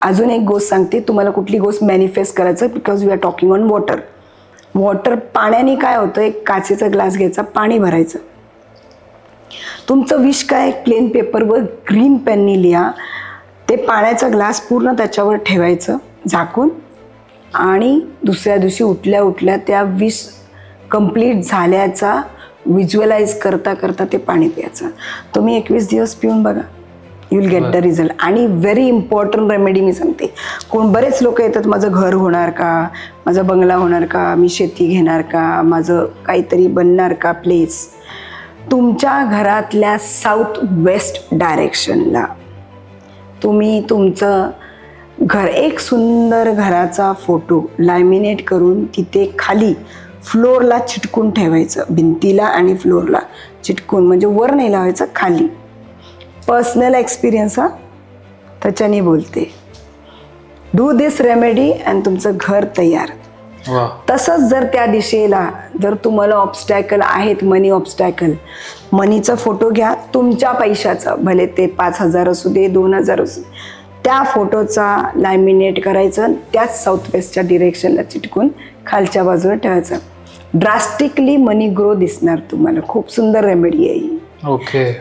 अजून एक गोष्ट सांगते तुम्हाला, कुठली गोष्ट मॅनिफेस्ट करायचं, because we are talking on water. पाण्याने काय होतं, एक काचेचा ग्लास घ्यायचा, पाणी भरायचं. तुमचं विश काय, प्लेन पेपरवर ग्रीन पेननी लिहा. ते पाण्याचा ग्लास पूर्ण त्याच्यावर ठेवायचं झाकून, आणि दुसऱ्या दिवशी उठल्या उठल्या त्या विश कंप्लीट झाल्याचा व्हिज्युअलाइज करता करता ते पाणी प्यायचं. तुम्ही 21 दिवस पिऊन बघा, you will get the result. आणि व्हेरी इम्पॉर्टंट रेमेडी मी सांगते. बरेच लोक येतात, माझं घर होणार का, माझा बंगला होणार का, मी शेती घेणार का, माझं काहीतरी बनणार का प्लेस. तुमच्या घरातल्या साऊथ वेस्ट डायरेक्शनला तुम्ही तुमचं घर, एक सुंदर घराचा फोटो लॅमिनेट करून तिथे खाली फ्लोअरला चिटकून ठेवायचं, भिंतीला आणि फ्लोअरला चिटकून, म्हणजे वर नाही लावायचं, खाली. पर्सनल एक्सपिरियन्स हा, त्याच्याने बोलते. डू दिस रेमेडी आणि तुमचं घर तयार. तसंच जर त्या दिशेला जर तुम्हाला ऑब्स्टॅकल आहेत, मनी ऑब्स्टॅकल, मनीचा फोटो घ्या, तुमच्या पैशाचा, भले ते 5,000 असू दे, 2,000 असू दे, त्या फोटोचा लॅमिनेट करायचं, त्याच साऊथ वेस्टच्या डिरेक्शनला चिटकून खालच्या बाजूला ठेवायचं. ड्रास्टिकली मनी ग्रो दिसणार तुम्हाला. खूप सुंदर रेमेडी आहे ही. ओके.